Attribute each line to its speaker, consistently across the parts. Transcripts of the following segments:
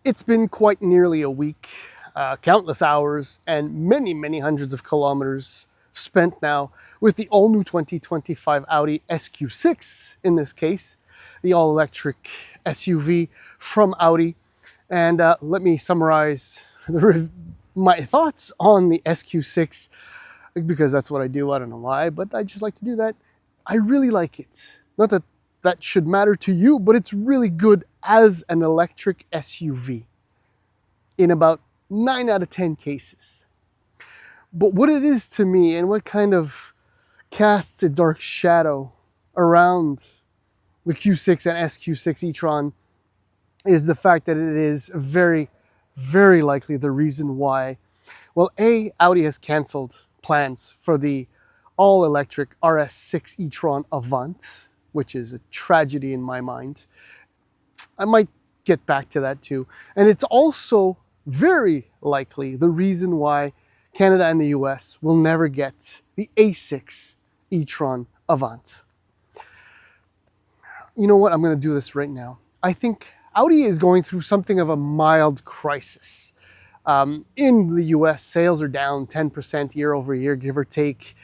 Speaker 1: It's been quite nearly a week, countless hours, and many hundreds of kilometers spent now with the all-new 2025 Audi SQ6, in this case, the all-electric SUV from Audi. And let me summarize my thoughts on the SQ6, because that's what I do. I don't know why, but I just like to do that. I really like it. Not that that should matter to you, but it's really good as an electric SUV in about 9 out of 10 cases. But what it is to me, and what kind of casts a dark shadow around the Q6 and SQ6 e-tron, is the fact that it is very likely the reason why, well, Audi has canceled plans for the all-electric RS6 e-tron Avant, which is a tragedy in my mind. I might get back to that too. And it's also very likely the reason why Canada and the US will never get the A6 e-tron Avant. You know what? I'm going to do this right now. I think Audi is going through something of a mild crisis. In the US, sales are down 10% year over year, give or take,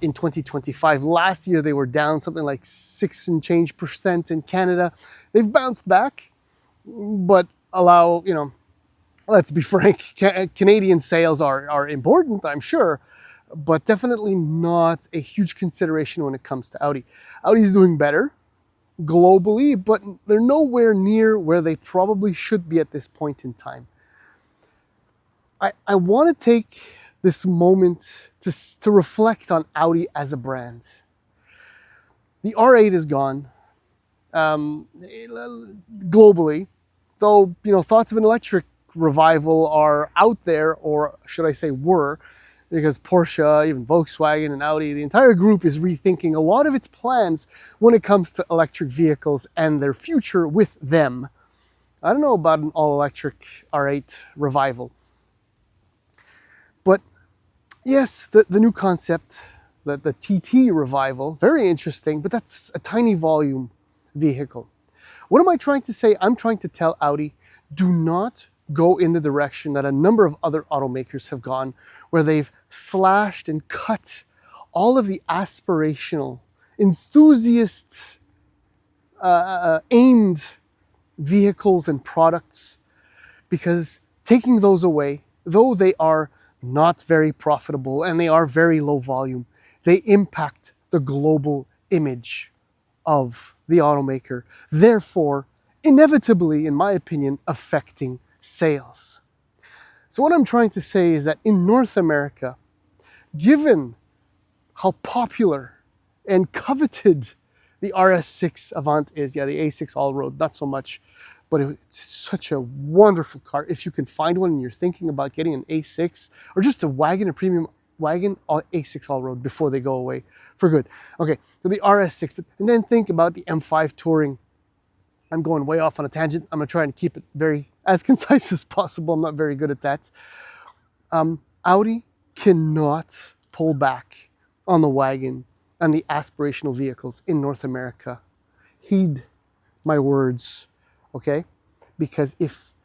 Speaker 1: in 2025. Last year, they were down something like 6 and change percent in Canada. They've bounced back, but let's be frank, Canadian sales are important, I'm sure, but definitely not a huge consideration when it comes to Audi. Audi's doing better globally, but they're nowhere near where they probably should be at this point in time. I want to take this moment to reflect on Audi as a brand. The R8 is gone globally, though thoughts of an electric revival are out there, or should I say were, because Porsche, even Volkswagen and Audi, the entire group is rethinking a lot of its plans when it comes to electric vehicles and their future with them. I don't know about an all-electric R8 revival. But yes, the new concept, the TT revival, very interesting, but that's a tiny volume vehicle. What am I trying to say? I'm trying to tell Audi, do not go in the direction that a number of other automakers have gone, where they've slashed and cut all of the aspirational, enthusiast aimed vehicles and products, because taking those away, though they are not very profitable and they are very low volume, they impact the global image of the automaker, therefore inevitably, in my opinion, affecting sales. So what I'm trying to say is that in North America, given how popular and coveted the RS6 Avant is, yeah, the A6 all-road, not so much, but it's such a wonderful car. If you can find one and you're thinking about getting an A6 or just a wagon, a premium wagon, A6 all-road before they go away for good. Okay, so the RS6, and then think about the M5 Touring. I'm going way off on a tangent. I'm going to try and keep it as concise as possible. I'm not very good at that. Audi cannot pull back on the wagon and the aspirational vehicles in North America. Heed my words. Okay, because if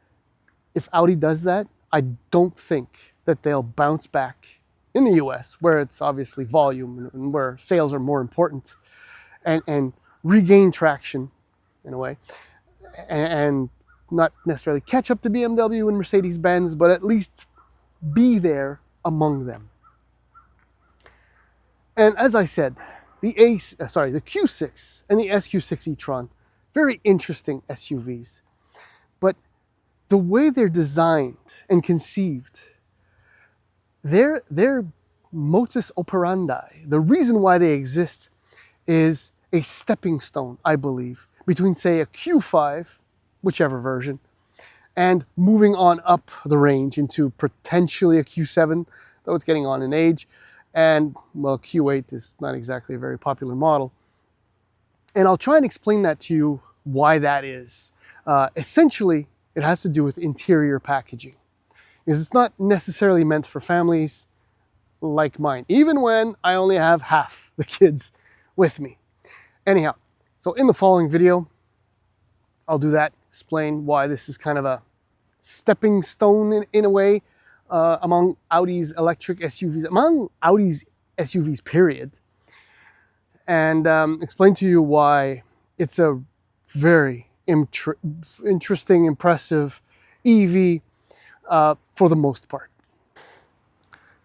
Speaker 1: Audi does that, I don't think that they'll bounce back in the US, where it's obviously volume and where sales are more important, and regain traction in a way, and not necessarily catch up to BMW and Mercedes-Benz, but at least be there among them. And as I said, the Q6 and the SQ6 e-tron, very interesting SUVs, but the way they're designed and conceived, their modus operandi, the reason why they exist, is a stepping stone, I believe, between, say, a Q5, whichever version, and moving on up the range into potentially a Q7, though it's getting on in age, and, well, Q8 is not exactly a very popular model. And I'll try and explain that to you, why that is. Essentially, it has to do with interior packaging, because it's not necessarily meant for families like mine, even when I only have half the kids with me. Anyhow, so in the following video, I'll do that, explain why this is kind of a stepping stone in a way among Audi's electric SUVs, among Audi's SUVs, period. And explain to you why it's a very interesting, impressive EV for the most part.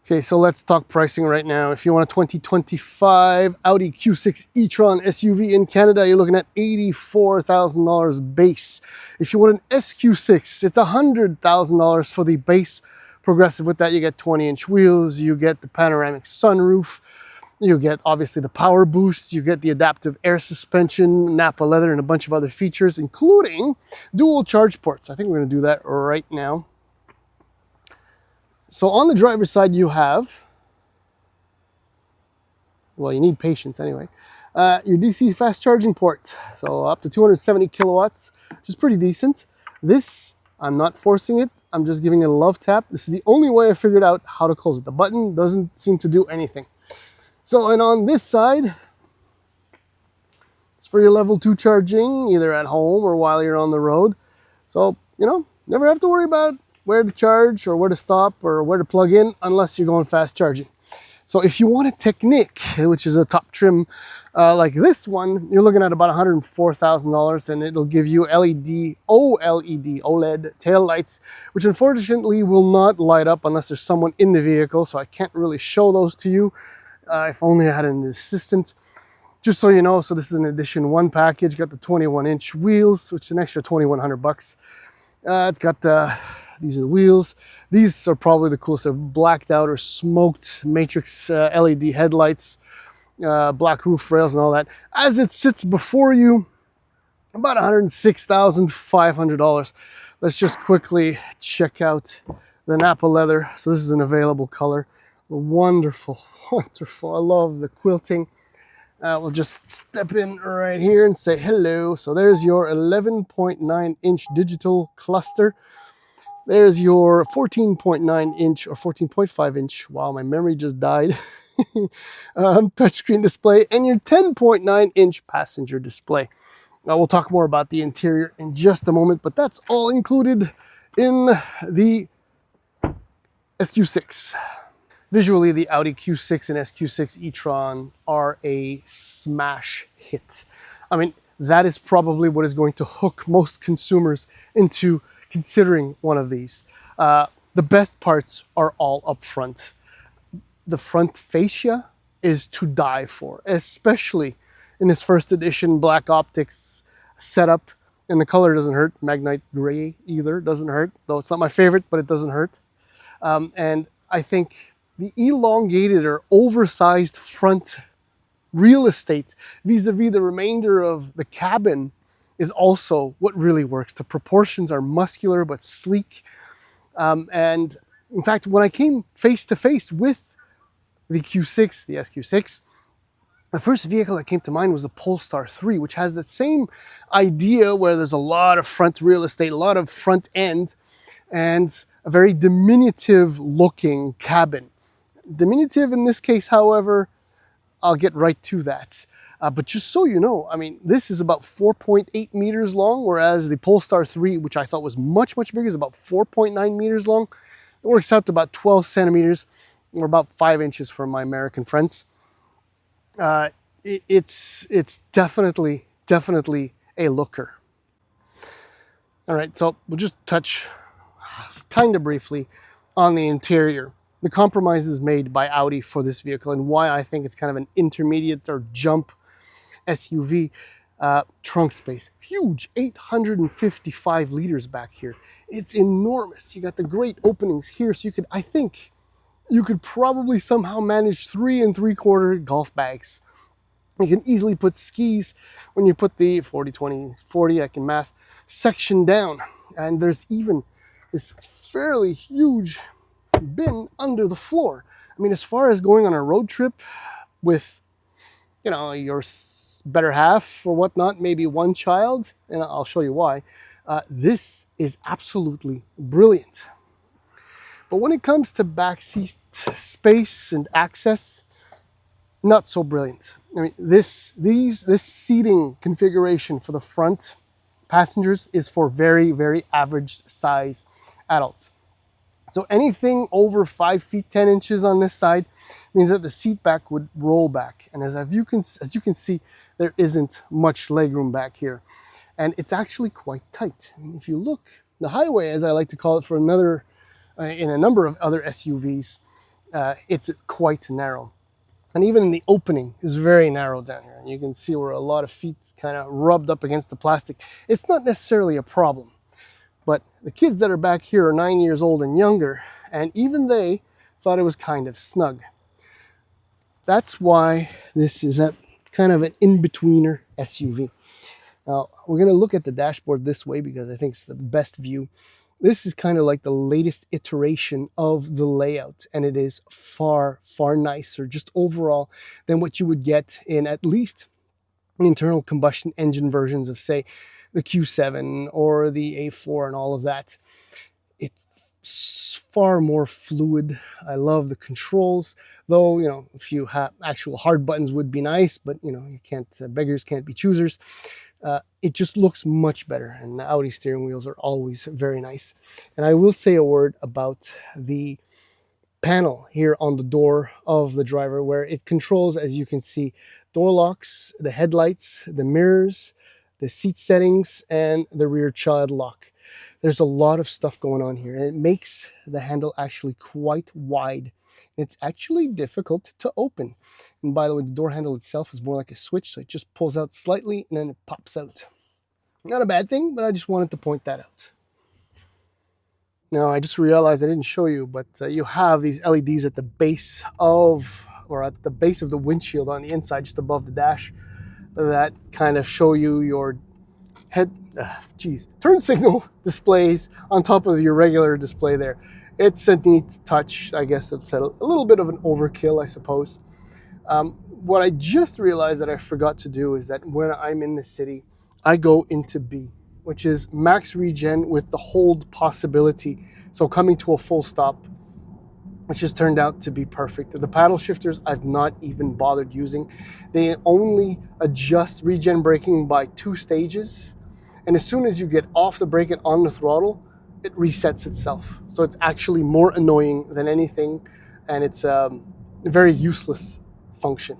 Speaker 1: Okay, so let's talk pricing right now. If you want a 2025 Audi Q6 e-tron SUV in Canada, you're looking at $84,000 base. If you want an SQ6, it's $100,000 for the base progressive. With that, you get 20-inch wheels, you get the panoramic sunroof, you get obviously the power boost, you get the adaptive air suspension, Napa leather, and a bunch of other features, including dual charge ports. I think we're going to do that right now. So on the driver's side, you have, well, you need patience anyway, your DC fast charging port. So up to 270 kilowatts, which is pretty decent. This, I'm not forcing it. I'm just giving it a love tap. This is the only way I figured out how to close it. The button doesn't seem to do anything. So, and on this side, it's for your level 2 charging, either at home or while you're on the road. So, you know, never have to worry about where to charge or where to stop or where to plug in unless you're going fast charging. So if you want a Technic, which is a top trim like this one, you're looking at about $104,000, and it'll give you OLED tail lights, which unfortunately will not light up unless there's someone in the vehicle, so I can't really show those to you. If only I had an assistant. Just so you know, so this is an edition 1 package. Got the 21-inch wheels, which is an extra $2,100. It's got these are the wheels. These are probably the coolest. They're blacked out or smoked matrix LED headlights, black roof rails and all that. As it sits before you, about $106,500. Let's just quickly check out the Napa leather. So this is an available color. Wonderful, wonderful. I love the quilting. We'll just step in right here and say hello. So there's your 11.9-inch digital cluster. There's your 14.9-inch or 14.5-inch, wow, my memory just died, touchscreen display, and your 10.9-inch passenger display. Now, we'll talk more about the interior in just a moment, but that's all included in the SQ6. Visually, the Audi Q6 and SQ6 e-tron are a smash hit. I mean, that is probably what is going to hook most consumers into considering one of these. The best parts are all up front. The front fascia is to die for, especially in this first edition black optics setup. And the color doesn't hurt. Magnite gray either doesn't hurt, though it's not my favorite, but it doesn't hurt. And I think the elongated or oversized front real estate vis-a-vis the remainder of the cabin is also what really works. The proportions are muscular but sleek. And in fact, when I came face to face with the Q6, the SQ6, the first vehicle that came to mind was the Polestar 3, which has that same idea where there's a lot of front real estate, a lot of front end, and a very diminutive looking cabin. Diminutive in this case, however, I'll get right to that. But just so you know, I mean, this is about 4.8 meters long, whereas the Polestar 3, which I thought was much, much bigger, is about 4.9 meters long. It works out to about 12 centimeters, or about 5 inches for my American friends. It's definitely a looker. All right, so we'll just touch kind of briefly on the interior. The compromises made by Audi for this vehicle and why I think it's kind of an intermediate or jump SUV. Trunk space, huge, 855 liters back here. It's enormous. You got the great openings here, so I think you could probably somehow manage 3 3/4 golf bags. You can easily put skis when you put the 40, 20, 40, I can math, section down. And there's even this fairly huge bin under the floor. I mean, as far as going on a road trip with, you know, your better half or whatnot, maybe one child, and I'll show you why, this is absolutely brilliant. But when it comes to backseat space and access, not so brilliant. I mean, this seating configuration for the front passengers is for very, very average size adults. So anything over 5 feet 10 inches on this side means that the seat back would roll back. And as you can see, there isn't much legroom back here. And it's actually quite tight. I mean, if you look, the highway, as I like to call it for another, in a number of other SUVs, it's quite narrow. And even in the opening is very narrow down here. And you can see where a lot of feet kind of rubbed up against the plastic. It's not necessarily a problem. But the kids that are back here are 9 years old and younger, and even they thought it was kind of snug. That's why this is a kind of an in-betweener SUV. Now, we're going to look at the dashboard this way because I think it's the best view. This is kind of like the latest iteration of the layout, and it is far, far nicer just overall than what you would get in at least internal combustion engine versions of, say, the Q7 or the A4 and all of that. It's far more fluid. I love the controls, though, you know, a few actual hard buttons would be nice, but, you know, you can't, beggars can't be choosers. It just looks much better, and the Audi steering wheels are always very nice. And I will say a word about the panel here on the door of the driver, where it controls, as you can see, door locks, the headlights, the mirrors, the seat settings, and the rear child lock. There's a lot of stuff going on here, and it makes the handle actually quite wide. It's actually difficult to open. And by the way, the door handle itself is more like a switch, so it just pulls out slightly and then it pops out. Not a bad thing, but I just wanted to point that out. Now, I just realized I didn't show you, but you have these LEDs at the base of, or at the base of the windshield on the inside, just above the dash, that kind of show you your turn signal displays on top of your regular display there. It's a neat touch. I guess it's a little bit of an overkill, I suppose. What I just realized that I forgot to do is that when I'm in the city, I go into B, which is max regen with the hold possibility. So coming to a full stop, which has turned out to be perfect. The paddle shifters I've not even bothered using. They only adjust regen braking by 2 stages. And as soon as you get off the brake and on the throttle, it resets itself. So it's actually more annoying than anything. And it's a very useless function.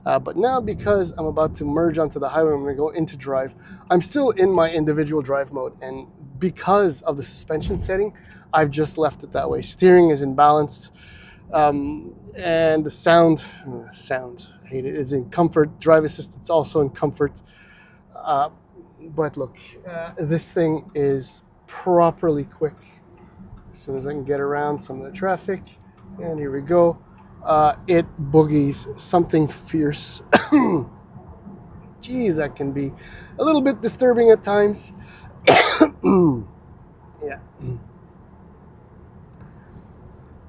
Speaker 1: But now, because I'm about to merge onto the highway, I'm going to go into drive. I'm still in my individual drive mode. And because of the suspension setting, I've just left it that way. Steering is imbalanced. And the sound, I hate it, is in comfort. Drive assistance also in comfort. But look, this thing is properly quick. As soon as I can get around some of the traffic. And here we go. It boogies something fierce. Geez, that can be a little bit disturbing at times. Yeah.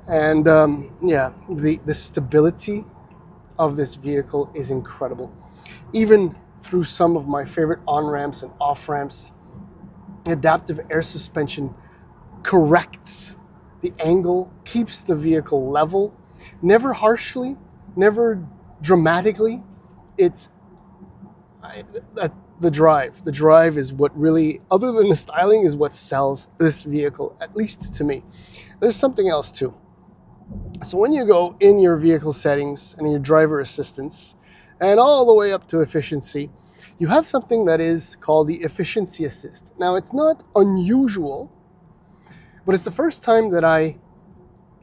Speaker 1: And yeah, the stability of this vehicle is incredible. Even through some of my favorite on-ramps and off-ramps, adaptive air suspension corrects the angle, keeps the vehicle level, never harshly, never dramatically. It's the drive. The drive is what really, other than the styling, is what sells this vehicle, at least to me. There's something else too. So when you go in your vehicle settings and your driver assistance, and all the way up to efficiency, you have something that is called the efficiency assist. Now, it's not unusual, but it's the first time that I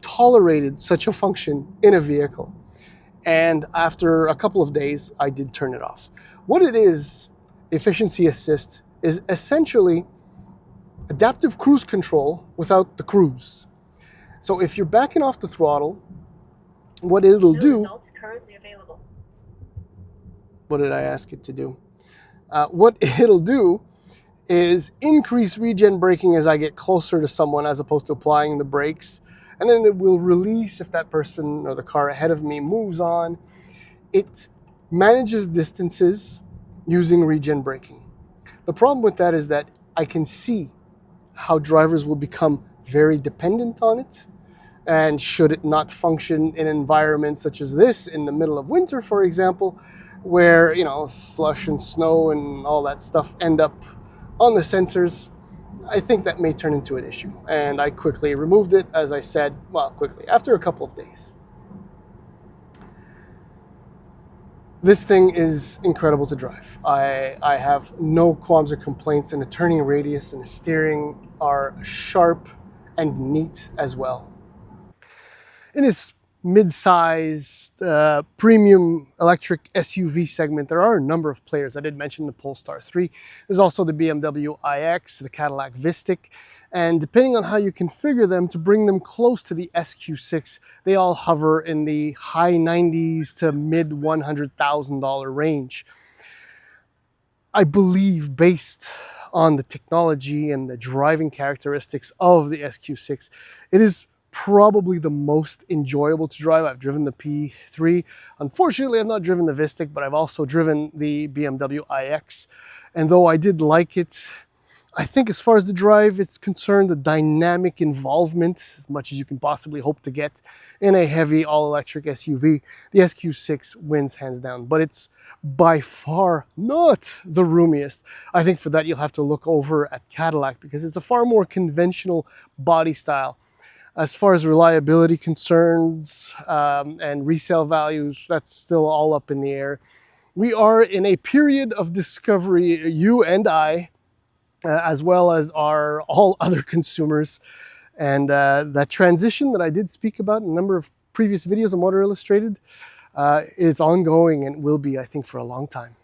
Speaker 1: tolerated such a function in a vehicle. And after a couple of days, I did turn it off. What it is, efficiency assist, is essentially adaptive cruise control without the cruise. So if you're backing off the throttle, what it'll do... Results currently available. What did I ask it to do? What it'll do is increase regen braking as I get closer to someone as opposed to applying the brakes. And then it will release if that person or the car ahead of me moves on. It manages distances using regen braking. The problem with that is that I can see how drivers will become very dependent on it. And should it not function in environments such as this in the middle of winter, for example, where, you know, slush and snow and all that stuff end up on the sensors, I think that may turn into an issue. And I quickly removed it, as I said, well, quickly, after a couple of days. This thing is incredible to drive. I have no qualms or complaints, and the turning radius and the steering are sharp and neat as well. In this mid-sized premium electric SUV segment, there are a number of players. I did mention the Polestar 3. There's also the BMW iX, the Cadillac Lyriq, and depending on how you configure them to bring them close to the SQ6, they all hover in the high 90s to mid $100,000 range. I believe, based on the technology and the driving characteristics of the SQ6, it is probably the most enjoyable to drive. I've driven the P3. Unfortunately, I've not driven the Lyriq, but I've also driven the BMW iX. And though I did like it, I think as far as the drive is concerned, the dynamic involvement, as much as you can possibly hope to get in a heavy all-electric SUV, the SQ6 wins hands down. But it's by far not the roomiest. I think for that you'll have to look over at Cadillac, because it's a far more conventional body style. As far as reliability concerns and resale values, that's still all up in the air. We are in a period of discovery, you and I, as well as all other consumers. And that transition that I did speak about in a number of previous videos on Motor Illustrated is ongoing and will be, I think, for a long time.